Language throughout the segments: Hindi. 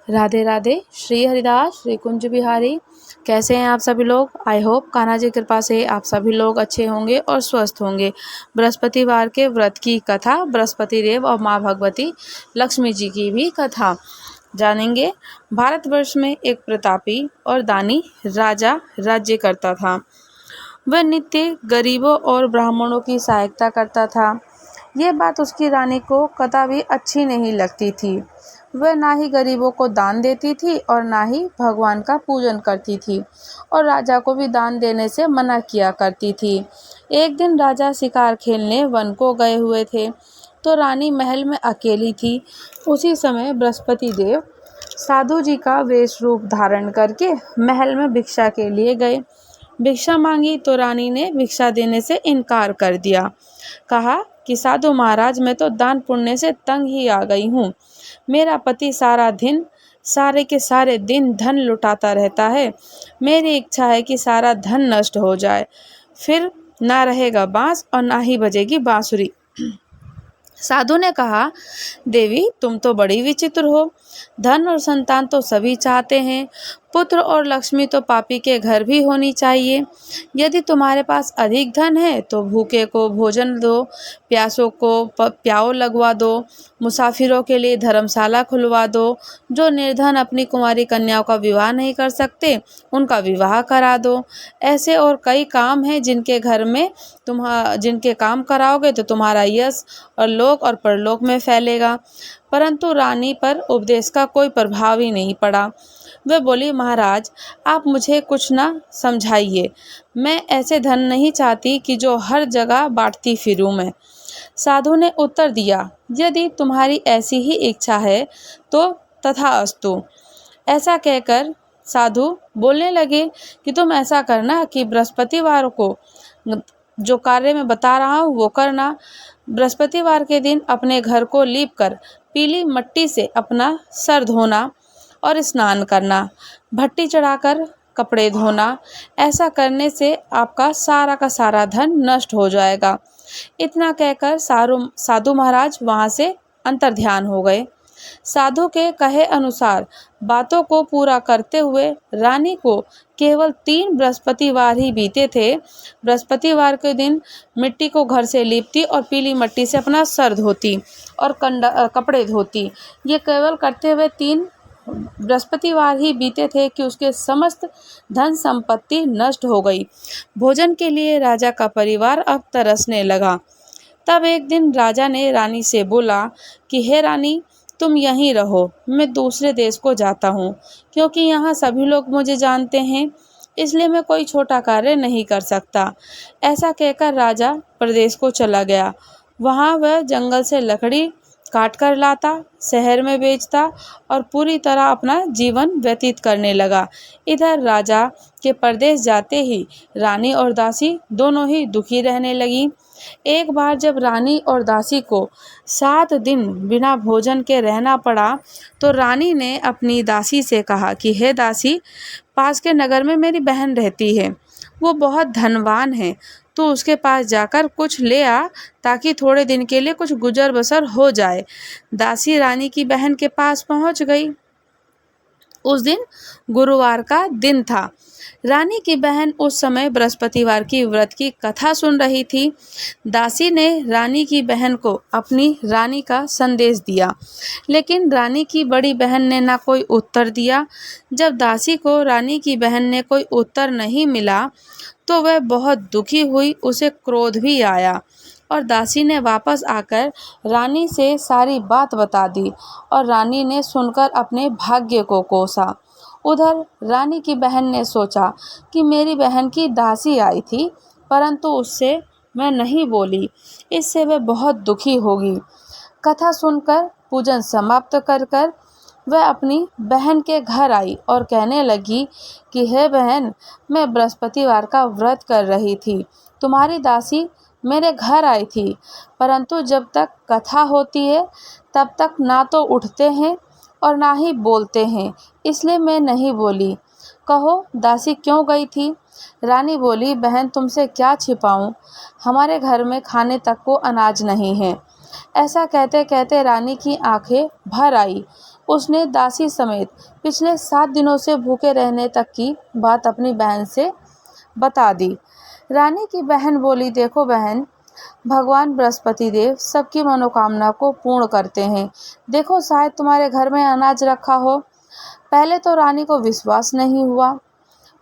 राधे राधे। श्री हरिदास श्री कुंज बिहारी। कैसे हैं आप सभी लोग? आई होप कान्हा जी कृपा से आप सभी लोग अच्छे होंगे और स्वस्थ होंगे। बृहस्पतिवार के व्रत की कथा, बृहस्पति देव और माँ भगवती लक्ष्मी जी की भी कथा जानेंगे। भारतवर्ष में एक प्रतापी और दानी राजा राज्य करता था। वह नित्य गरीबों और ब्राह्मणों की सहायता करता था। यह बात उसकी रानी को कदापि अच्छी नहीं लगती थी। वह ना ही गरीबों को दान देती थी और ना ही भगवान का पूजन करती थी, और राजा को भी दान देने से मना किया करती थी। एक दिन राजा शिकार खेलने वन को गए हुए थे, तो रानी महल में अकेली थी। उसी समय बृहस्पति देव साधु जी का वेश रूप धारण करके महल में भिक्षा के लिए गए। भिक्षा मांगी तो रानी ने भिक्षा देने से इनकार कर दिया। कहा कि साधु महाराज, मैं तो दान पुण्य से तंग ही आ गई हूँ। मेरा पति सारे के सारे दिन धन लुटाता रहता है। मेरी इच्छा है कि सारा धन नष्ट हो जाए, फिर ना रहेगा बांस और ना ही बजेगी बांसुरी। साधु ने कहा, देवी तुम तो बड़ी विचित्र हो। धन और संतान तो सभी चाहते हैं, पुत्र और लक्ष्मी तो पापी के घर भी होनी चाहिए। यदि तुम्हारे पास अधिक धन है तो भूखे को भोजन दो, प्यासों को प्याऊ लगवा दो, मुसाफिरों के लिए धर्मशाला खुलवा दो। जो निर्धन अपनी कुंवारी कन्याओं का विवाह नहीं कर सकते, उनका विवाह करा दो। ऐसे और कई काम हैं जिनके काम कराओगे तो तुम्हारा यश और लोक और परलोक में फैलेगा। परंतु रानी पर उपदेश का कोई प्रभाव ही नहीं पड़ा। वह बोली, महाराज आप मुझे कुछ ना समझाइए। मैं ऐसे धन नहीं चाहती कि जो हर जगह बांटती फिरूं मैं। साधु ने उत्तर दिया, यदि तुम्हारी ऐसी ही इच्छा है तो तथास्तु। ऐसा कहकर साधु बोलने लगे कि तुम ऐसा करना कि बृहस्पतिवार को जो कार्य मैं बता रहा हूँ वो करना। बृहस्पतिवार के दिन अपने घर को लीप कर पीली मट्टी से अपना सर धोना और स्नान करना, भट्टी चढ़ाकर कपड़े धोना। ऐसा करने से आपका सारा का सारा धन नष्ट हो जाएगा। इतना कहकर साधु महाराज वहाँ से अंतर्ध्यान हो गए। साधु के कहे अनुसार बातों को पूरा करते हुए रानी को केवल 3 बृहस्पतिवार ही बीते थे। बृहस्पतिवार के दिन मिट्टी को घर से लीपती और पीली मट्टी से अपना सर धोती और कपड़े धोती। ये केवल करते हुए 3 बृहस्पतिवार ही बीते थे कि उसके समस्त धन संपत्ति नष्ट हो गई। भोजन के लिए राजा का परिवार अब तरसने लगा। तब एक दिन राजा ने रानी से बोला कि हे रानी, तुम यहीं रहो, मैं दूसरे देश को जाता हूँ, क्योंकि यहाँ सभी लोग मुझे जानते हैं, इसलिए मैं कोई छोटा कार्य नहीं कर सकता। ऐसा कहकर राजा प्रदेश को चला गया। वहाँ वह जंगल से लकड़ी काट कर लाता, शहर में बेचता और पूरी तरह अपना जीवन व्यतीत करने लगा। इधर राजा के परदेश जाते ही रानी और दासी दोनों ही दुखी रहने लगी। एक बार जब रानी और दासी को 7 दिन बिना भोजन के रहना पड़ा, तो रानी ने अपनी दासी से कहा कि हे दासी, पास के नगर में मेरी बहन रहती है, वो बहुत धनवान है, तो उसके पास जाकर कुछ ले आ, ताकि थोड़े दिन के लिए कुछ गुजर बसर हो जाए। दासी रानी की बहन के पास पहुंच गई। उस दिन गुरुवार का दिन था। रानी की बहन उस समय बृहस्पतिवार की व्रत की कथा सुन रही थी। दासी ने रानी की बहन को अपनी रानी का संदेश दिया, लेकिन रानी की बड़ी बहन ने ना कोई उत्तर दिया। जब दासी को रानी की बहन ने कोई उत्तर नहीं मिला, तो वह बहुत दुखी हुई। उसे क्रोध भी आया और दासी ने वापस आकर रानी से सारी बात बता दी, और रानी ने सुनकर अपने भाग्य को कोसा। उधर रानी की बहन ने सोचा कि मेरी बहन की दासी आई थी, परंतु उससे मैं नहीं बोली, इससे वह बहुत दुखी होगी। कथा सुनकर पूजन समाप्त कर वह अपनी बहन के घर आई और कहने लगी कि हे बहन, मैं बृहस्पतिवार का व्रत कर रही थी, तुम्हारी दासी मेरे घर आई थी, परंतु जब तक कथा होती है तब तक ना तो उठते हैं और ना ही बोलते हैं, इसलिए मैं नहीं बोली। कहो दासी क्यों गई थी? रानी बोली, बहन तुमसे क्या छिपाऊं, हमारे घर में खाने तक को अनाज नहीं है। ऐसा कहते कहते रानी की आंखें भर आई। उसने दासी समेत पिछले 7 दिनों से भूखे रहने तक की बात अपनी बहन से बता दी। रानी की बहन बोली, देखो बहन, भगवान बृहस्पति देव सबकी मनोकामना को पूर्ण करते हैं। देखो, शायद तुम्हारे घर में अनाज रखा हो। पहले तो रानी को विश्वास नहीं हुआ।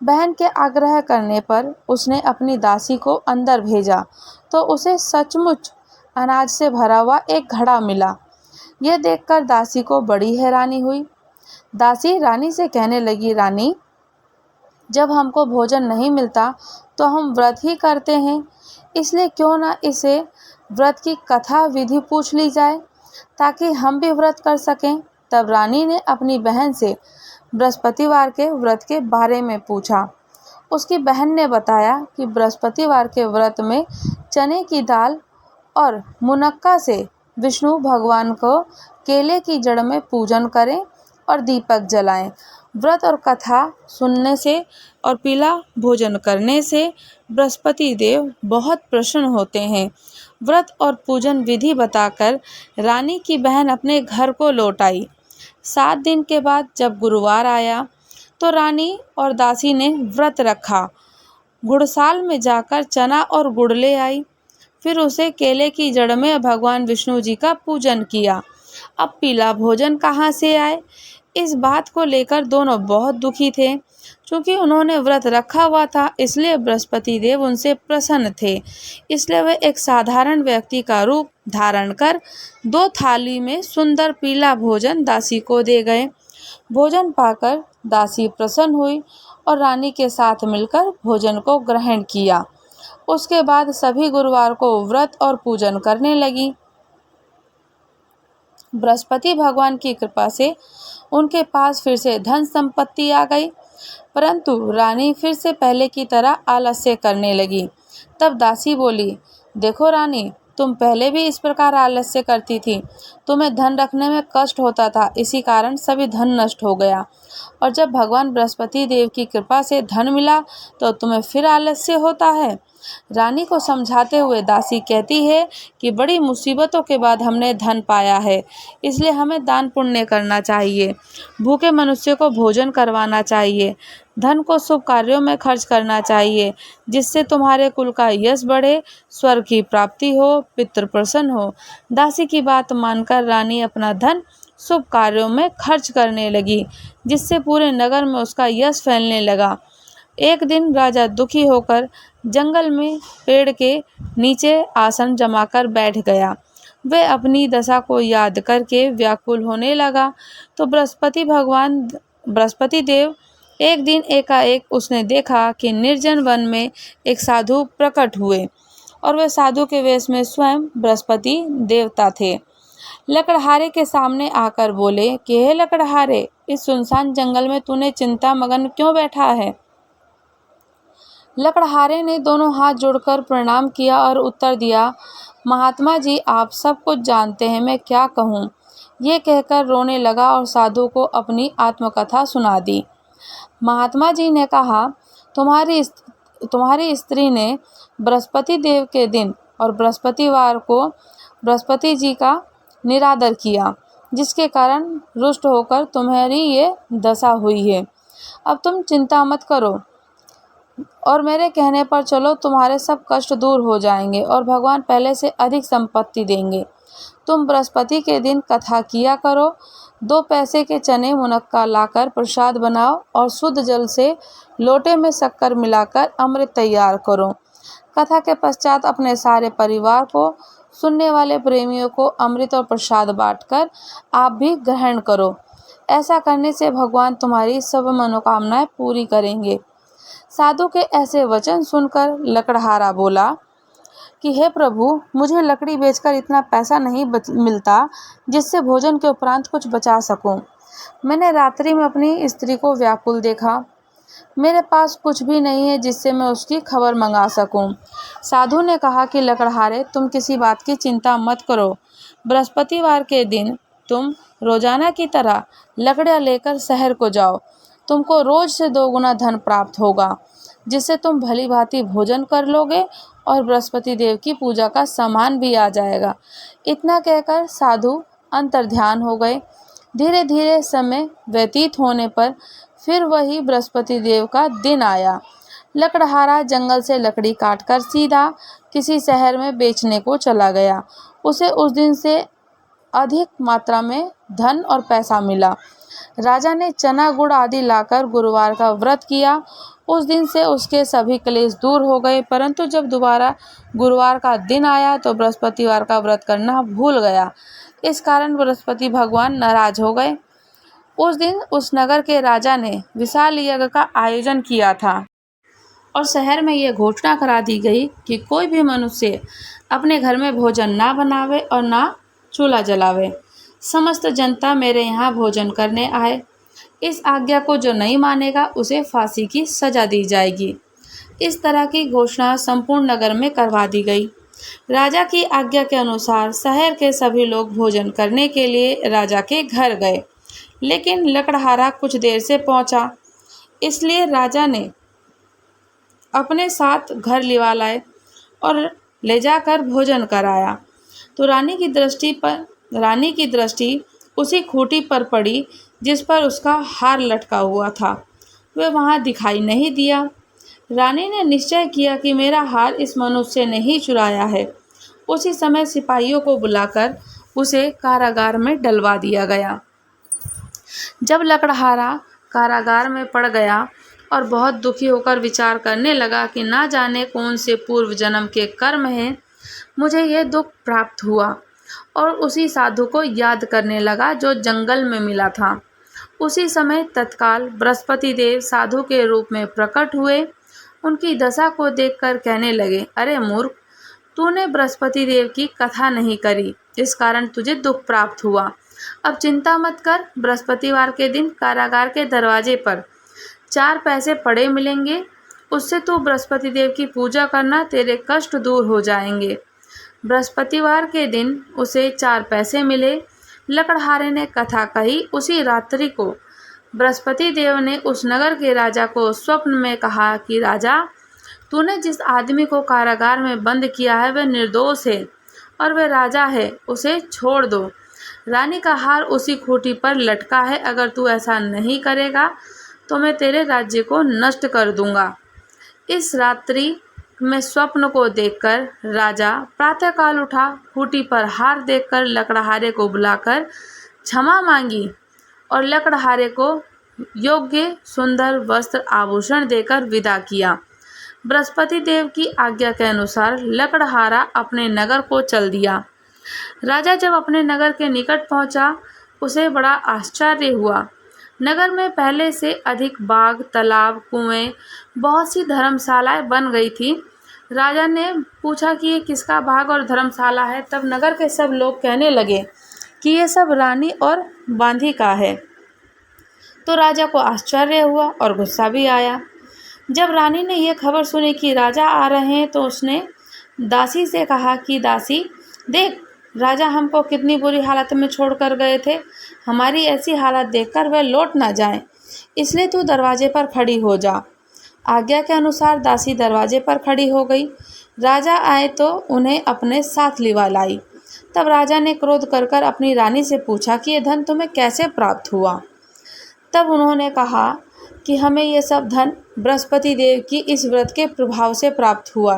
बहन के आग्रह करने पर उसने अपनी दासी को अंदर भेजा तो उसे सचमुच अनाज से भरा हुआ एक घड़ा मिला। यह देखकर दासी को बड़ी हैरानी हुई। दासी रानी से कहने लगी, रानी, जब हमको भोजन नहीं मिलता तो हम व्रत ही करते हैं, इसलिए क्यों ना इसे व्रत की कथा विधि पूछ ली जाए ताकि हम भी व्रत कर सकें। तब रानी ने अपनी बहन से बृहस्पतिवार के व्रत के बारे में पूछा। उसकी बहन ने बताया कि बृहस्पतिवार के व्रत में चने की दाल और मुनक्का से विष्णु भगवान को केले की जड़ में पूजन करें और दीपक जलाएं। व्रत और कथा सुनने से और पीला भोजन करने से बृहस्पति देव बहुत प्रसन्न होते हैं। व्रत और पूजन विधि बताकर रानी की बहन अपने घर को लौट आई। 7 दिन के बाद जब गुरुवार आया तो रानी और दासी ने व्रत रखा। गुड़साल में जाकर चना और गुड़ ले आई। फिर उसे केले की जड़ में भगवान विष्णु जी का पूजन किया। अब पीला भोजन कहाँ से आए? इस बात को लेकर दोनों बहुत दुखी थे। क्योंकि उन्होंने व्रत रखा हुआ था, इसलिए बृहस्पति देव उनसे प्रसन्न थे। इसलिए वे एक साधारण व्यक्ति का रूप धारण कर 2 थाली में सुंदर पीला भोजन दासी को दे गए। भोजन पाकर दासी प्रसन्न हुई और रानी के साथ मिलकर भोजन को ग्रहण किया। उसके बाद सभी गुरुवार को व्रत और पूजन करने लगी। बृहस्पति भगवान की कृपा से उनके पास फिर से धन संपत्ति आ गई, परंतु रानी फिर से पहले की तरह आलस्य करने लगी। तब दासी बोली, देखो रानी, तुम पहले भी इस प्रकार आलस्य करती थी। तुम्हें धन रखने में कष्ट होता था, इसी कारण सभी धन नष्ट हो गया। और जब भगवान बृहस्पति देव की कृपा से धन मिला तो तुम्हें फिर आलस्य होता है। रानी को समझाते हुए दासी कहती है कि बड़ी मुसीबतों के बाद हमने धन पाया है, इसलिए हमें दान पुण्य करना चाहिए, भूखे मनुष्य को भोजन करवाना चाहिए, धन को शुभ कार्यों में खर्च करना चाहिए, जिससे तुम्हारे कुल का यश बढ़े, स्वर्ग की प्राप्ति हो, पितृ प्रसन्न हो। दासी की बात मानकर रानी अपना धन शुभ कार्यों में खर्च करने लगी, जिससे पूरे नगर में उसका यश फैलने लगा। एक दिन राजा दुखी होकर जंगल में पेड़ के नीचे आसन जमाकर बैठ गया। वह अपनी दशा को याद करके व्याकुल होने लगा। तो बृहस्पति देव एक दिन एकाएक उसने देखा कि निर्जन वन में एक साधु प्रकट हुए और वह साधु के वेश में स्वयं बृहस्पति देवता थे। लकड़हारे के सामने आकर बोले कि हे लकड़हारे, इस सुनसान जंगल में तूने चिंता मगन क्यों बैठा है? लकड़हारे ने दोनों हाथ जोड़कर प्रणाम किया और उत्तर दिया, महात्मा जी, आप सब कुछ जानते हैं, मैं क्या कहूँ। ये कहकर रोने लगा और साधु को अपनी आत्मकथा सुना दी। महात्मा जी ने कहा, तुम्हारी स्त्री ने बृहस्पति देव के दिन और बृहस्पतिवार को बृहस्पति जी का निरादर किया, जिसके कारण रुष्ट होकर तुम्हारी ये दशा हुई है। अब तुम चिंता मत करो और मेरे कहने पर चलो, तुम्हारे सब कष्ट दूर हो जाएंगे और भगवान पहले से अधिक संपत्ति देंगे। तुम बृहस्पति के दिन कथा किया करो, 2 पैसे के चने मुनक्का लाकर प्रसाद बनाओ और शुद्ध जल से लोटे में शक्कर मिलाकर अमृत तैयार करो। कथा के पश्चात अपने सारे परिवार को, सुनने वाले प्रेमियों को अमृत और प्रसाद बांटकर आप भी ग्रहण करो। ऐसा करने से भगवान तुम्हारी सब मनोकामनाएं पूरी करेंगे। साधु के ऐसे वचन सुनकर लकड़हारा बोला कि हे प्रभु, मुझे लकड़ी बेचकर इतना पैसा नहीं मिलता जिससे भोजन के उपरांत कुछ बचा सकूं। मैंने रात्रि में अपनी स्त्री को व्याकुल देखा। मेरे पास कुछ भी नहीं है जिससे मैं उसकी खबर मंगा सकूं। साधु ने कहा कि लकड़हारे, तुम किसी बात की चिंता मत करो। बृहस्पतिवार के दिन तुम रोजाना की तरह लकड़ियाँ लेकर शहर को जाओ। तुमको रोज से 2 गुना धन प्राप्त होगा, जिससे तुम भली भांति भोजन कर लोगे और बृहस्पति देव की पूजा का सामान भी आ जाएगा। इतना कहकर साधु अंतर्ध्यान हो गए। धीरे धीरे समय व्यतीत होने पर फिर वही बृहस्पति देव का दिन आया। लकड़हारा जंगल से लकड़ी काटकर सीधा किसी शहर में बेचने को चला गया। उसे उस दिन से अधिक मात्रा में धन और पैसा मिला। राजा ने चना गुड़ आदि लाकर गुरुवार का व्रत किया। उस दिन से उसके सभी क्लेश दूर हो गए। परंतु जब दोबारा गुरुवार का दिन आया तो बृहस्पतिवार का व्रत करना भूल गया। इस कारण बृहस्पति भगवान नाराज हो गए। उस दिन उस नगर के राजा ने विशाल यज्ञ का आयोजन किया था और शहर में यह घोषणा करा दी गई कि कोई भी मनुष्य अपने घर में भोजन ना बनावे और ना चूल्हा जलावे। समस्त जनता मेरे यहाँ भोजन करने आए। इस आज्ञा को जो नहीं मानेगा उसे फांसी की सजा दी जाएगी। इस तरह की घोषणा संपूर्ण नगर में करवा दी गई। राजा की आज्ञा के अनुसार शहर के सभी लोग भोजन करने के लिए राजा के घर गए, लेकिन लकड़हारा कुछ देर से पहुंचा, इसलिए राजा ने अपने साथ घर लिवा लाए और ले जाकर भोजन कराया। तो रानी की दृष्टि उसी खूंटी पर पड़ी जिस पर उसका हार लटका हुआ था। वह वहाँ दिखाई नहीं दिया। रानी ने निश्चय किया कि मेरा हार इस मनुष्य ने ही चुराया है। उसी समय सिपाहियों को बुलाकर उसे कारागार में डलवा दिया गया। जब लकड़हारा कारागार में पड़ गया और बहुत दुखी होकर विचार करने लगा कि ना जाने कौन से पूर्व जन्म के कर्म हैं, मुझे ये दुख प्राप्त हुआ, और उसी साधु को याद करने लगा जो जंगल में मिला था। उसी समय तत्काल बृहस्पति देव साधु के रूप में प्रकट हुए। उनकी दशा को देखकर कहने लगे, अरे मूर्ख, तूने बृहस्पति देव की कथा नहीं करी, इस कारण तुझे दुख प्राप्त हुआ। अब चिंता मत कर, बृहस्पतिवार के दिन कारागार के दरवाजे पर 4 पैसे पड़े मिलेंगे, उससे तू बृहस्पति देव की पूजा करना, तेरे कष्ट दूर हो जाएंगे। बृहस्पतिवार के दिन उसे 4 पैसे मिले। लकड़हारे ने कथा कही। उसी रात्रि को बृहस्पति देव ने उस नगर के राजा को स्वप्न में कहा कि राजा, तूने जिस आदमी को कारागार में बंद किया है वह निर्दोष है और वह राजा है, उसे छोड़ दो। रानी का हार उसी खूंटी पर लटका है। अगर तू ऐसा नहीं करेगा तो मैं तेरे राज्य को नष्ट कर दूंगा। इस रात्रि में स्वप्न को देखकर राजा प्रातःकाल उठा। खूंटी पर हार देखकर लकड़हारे को बुलाकर क्षमा मांगी और लकड़हारे को योग्य सुंदर वस्त्र आभूषण देकर विदा किया। बृहस्पति देव की आज्ञा के अनुसार लकड़हारा अपने नगर को चल दिया। राजा जब अपने नगर के निकट पहुंचा, उसे बड़ा आश्चर्य हुआ। नगर में पहले से अधिक बाग, तालाब, कुएं, बहुत सी धर्मशालाएं बन गई थी। राजा ने पूछा कि ये किसका बाग और धर्मशाला है। तब नगर के सब लोग कहने लगे कि ये सब रानी और बांधी का है। तो राजा को आश्चर्य हुआ और गुस्सा भी आया। जब रानी ने यह खबर सुनी कि राजा आ रहे हैं तो उसने दासी से कहा कि दासी, देख, राजा हमको कितनी बुरी हालत में छोड़कर गए थे। हमारी ऐसी हालत देखकर वह लौट ना जाए, इसलिए तू दरवाजे पर खड़ी हो जा। आज्ञा के अनुसार दासी दरवाजे पर खड़ी हो गई। राजा आए तो उन्हें अपने साथ लिवा लाई। तब राजा ने क्रोध कर अपनी रानी से पूछा कि यह धन तुम्हें कैसे प्राप्त हुआ। तब उन्होंने कहा कि हमें यह सब धन बृहस्पति देव की इस व्रत के प्रभाव से प्राप्त हुआ।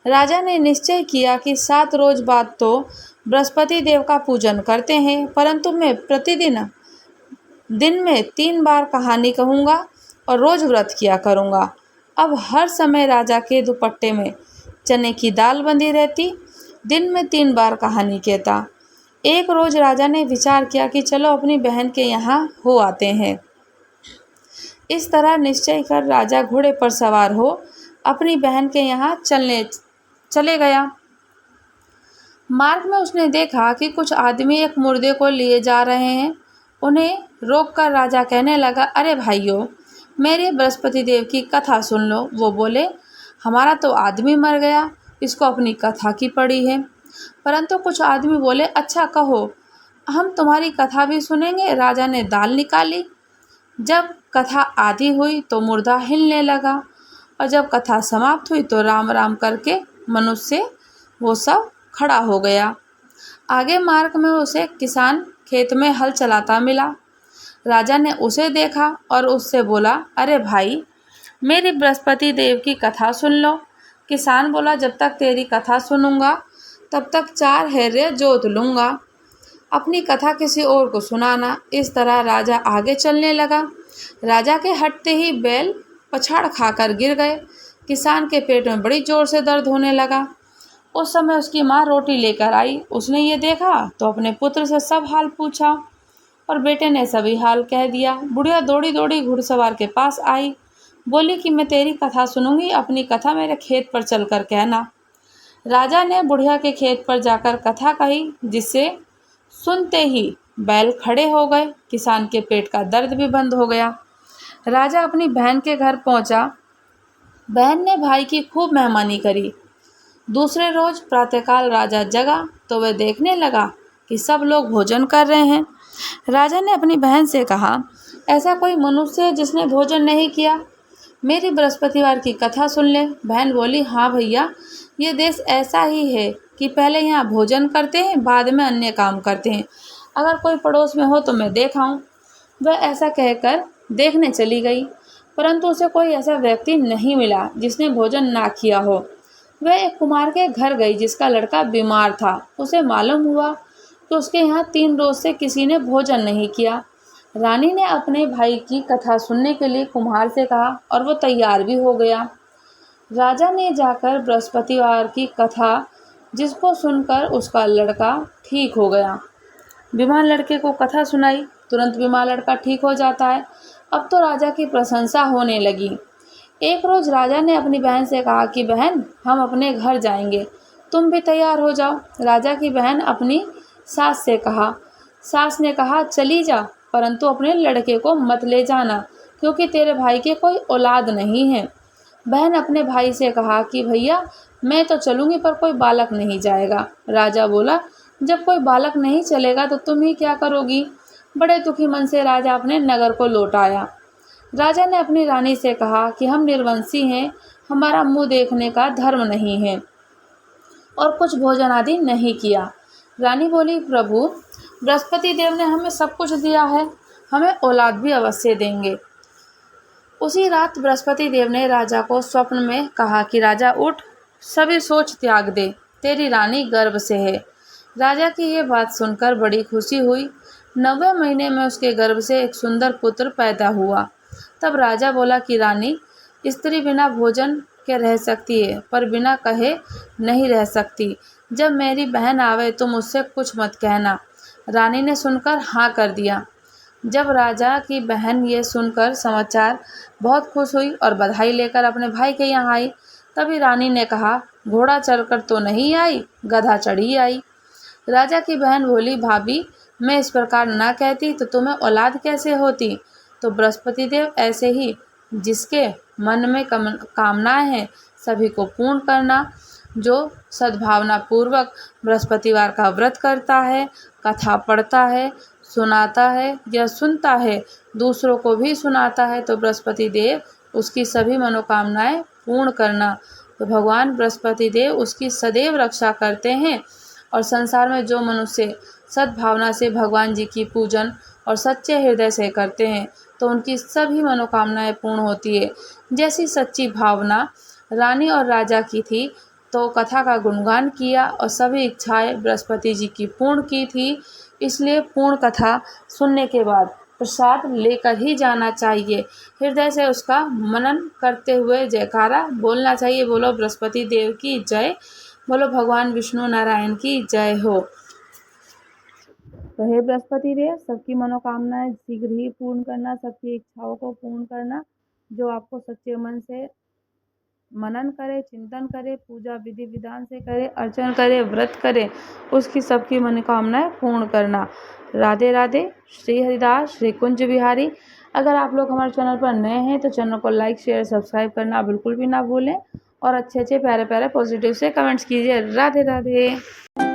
राजा ने निश्चय किया कि 7 रोज बाद तो बृहस्पति देव का पूजन करते हैं, परंतु मैं प्रतिदिन दिन में 3 बार कहानी कहूँगा और रोज व्रत किया करूँगा। अब हर समय राजा के दुपट्टे में चने की दाल बंधी रहती। दिन में 3 बार कहानी कहता। एक रोज राजा ने विचार किया कि चलो अपनी बहन के यहाँ हो आते हैं। इस तरह निश्चय कर राजा घोड़े पर सवार हो अपनी बहन के यहाँ चले गया। मार्ग में उसने देखा कि कुछ आदमी एक मुर्दे को लिए जा रहे हैं। उन्हें रोककर राजा कहने लगा, अरे भाइयों, मेरे बृहस्पति देव की कथा सुन लो। वो बोले, हमारा तो आदमी मर गया, इसको अपनी कथा की पड़ी है। परंतु कुछ आदमी बोले, अच्छा कहो, हम तुम्हारी कथा भी सुनेंगे। राजा ने दाल निकाली। जब कथा आधी हुई तो मुर्दा हिलने लगा और जब कथा समाप्त हुई तो राम राम करके मनुष्य वो सब खड़ा हो गया। आगे मार्ग में उसे किसान खेत में हल चलाता मिला। राजा ने उसे देखा और उससे बोला, अरे भाई, मेरी बृहस्पति देव की कथा सुन लो। किसान बोला, जब तक तेरी कथा सुनूंगा तब तक 4 हेरे जोत लूंगा, अपनी कथा किसी और को सुनाना। इस तरह राजा आगे चलने लगा। राजा के हटते ही बैल पछाड़ खाकर गिर गए। किसान के पेट में बड़ी जोर से दर्द होने लगा। उस समय उसकी माँ रोटी लेकर आई। उसने ये देखा तो अपने पुत्र से सब हाल पूछा और बेटे ने सभी हाल कह दिया। बुढ़िया दौड़ी दौड़ी घुड़सवार के पास आई, बोली कि मैं तेरी कथा सुनूंगी, अपनी कथा मेरे खेत पर चलकर कहना। राजा ने बुढ़िया के खेत पर जाकर कथा कही, जिससे सुनते ही बैल खड़े हो गए। किसान के पेट का दर्द भी बंद हो गया। राजा अपनी बहन के घर पहुंचा। बहन ने भाई की खूब मेहमानी करी। दूसरे रोज प्रातःकाल राजा जगा तो वह देखने लगा कि सब लोग भोजन कर रहे हैं। राजा ने अपनी बहन से कहा, ऐसा कोई मनुष्य है जिसने भोजन नहीं किया? मेरी बृहस्पतिवार की कथा सुन ले। बहन बोली, हाँ भैया, ये देश ऐसा ही है कि पहले यहाँ भोजन करते हैं, बाद में अन्य काम करते हैं। अगर कोई पड़ोस में हो तो मैं देखाऊं। वह ऐसा कहकर देखने चली गई, परंतु उसे कोई ऐसा व्यक्ति नहीं मिला जिसने भोजन ना किया हो। वह एक कुम्हार के घर गई जिसका लड़का बीमार था। उसे मालूम हुआ कि उसके यहाँ 3 रोज से किसी ने भोजन नहीं किया। रानी ने अपने भाई की कथा सुनने के लिए कुम्हार से कहा और वो तैयार भी हो गया। राजा ने जाकर बृहस्पतिवार की कथा, जिसको सुनकर उसका लड़का ठीक हो गया। बीमार लड़के को कथा सुनाई, तुरंत बीमार लड़का ठीक हो जाता है। अब तो राजा की प्रशंसा होने लगी। एक रोज राजा ने अपनी बहन से कहा कि बहन, हम अपने घर जाएंगे, तुम भी तैयार हो जाओ। राजा की बहन अपनी सास से कहा। सास ने कहा, चली जा, परंतु अपने लड़के को मत ले जाना, क्योंकि तेरे भाई के कोई औलाद नहीं है। बहन अपने भाई से कहा कि भैया, मैं तो चलूंगी पर कोई बालक नहीं जाएगा। राजा बोला, जब कोई बालक नहीं चलेगा तो तुम ही क्या करोगी? बड़े दुखी मन से राजा अपने नगर को लौट आया। राजा ने अपनी रानी से कहा कि हम निर्वंशी हैं, हमारा मुंह देखने का धर्म नहीं है और कुछ भोजन आदि नहीं किया। रानी बोली, प्रभु, बृहस्पति देव ने हमें सब कुछ दिया है, हमें औलाद भी अवश्य देंगे। उसी रात बृहस्पति देव ने राजा को स्वप्न में कहा कि राजा उठ, सभी सोच त्याग दे, तेरी रानी गर्भ से है। राजा की ये बात सुनकर बड़ी खुशी हुई। 9वें महीने में उसके गर्भ से एक सुंदर पुत्र पैदा हुआ। तब राजा बोला कि रानी, स्त्री बिना भोजन के रह सकती है, पर बिना कहे नहीं रह सकती। जब मेरी बहन आवे तुम उससे कुछ मत कहना। रानी ने सुनकर हाँ कर दिया। जब राजा की बहन ये सुनकर समाचार बहुत खुश हुई और बधाई लेकर अपने भाई के यहाँ आई, तभी रानी ने कहा, घोड़ा चढ़कर तो नहीं आई, गधा चढ़ी आई। राजा की बहन बोली, भाभी, मैं इस प्रकार ना कहती तो तुम्हें औलाद कैसे होती? तो बृहस्पति देव ऐसे ही जिसके मन में कामनाएं हैं सभी को पूर्ण करना। जो सद्भावना पूर्वक बृहस्पतिवार का व्रत करता है, कथा पढ़ता है, सुनाता है या सुनता है, दूसरों को भी सुनाता है, तो बृहस्पति देव उसकी सभी मनोकामनाएं पूर्ण करना। तो भगवान बृहस्पति देव उसकी सदैव रक्षा करते हैं। और संसार में जो मनुष्य सद्भावना से भगवान जी की पूजन और सच्चे हृदय से करते हैं तो उनकी सभी मनोकामनाएं पूर्ण होती है। जैसी सच्ची भावना रानी और राजा की थी, तो कथा का गुणगान किया और सभी इच्छाएं बृहस्पति जी की पूर्ण की थी। इसलिए पूर्ण कथा सुनने के बाद प्रसाद लेकर ही जाना चाहिए। हृदय से उसका मनन करते हुए जयकारा बोलना चाहिए। बोलो बृहस्पति देव की जय, बोलो भगवान विष्णु नारायण की जय हो। तो हे बृहस्पति देव, सबकी मनोकामनाएं शीघ्र ही पूर्ण करना, सबकी इच्छाओं को पूर्ण करना। जो आपको सच्चे मन से मनन करे, चिंतन करे, पूजा विधि विधान से करे, अर्चन करे, व्रत करे, उसकी सबकी मनोकामनाएं पूर्ण करना। राधे राधे। श्री हरिदास, श्री कुंज बिहारी। अगर आप लोग हमारे चैनल पर नए हैं तो चैनल को लाइक, शेयर, सब्सक्राइब करना बिल्कुल भी ना भूलें और अच्छे अच्छे प्यारे प्यारे पॉजिटिव से कमेंट्स कीजिए। राधे राधे।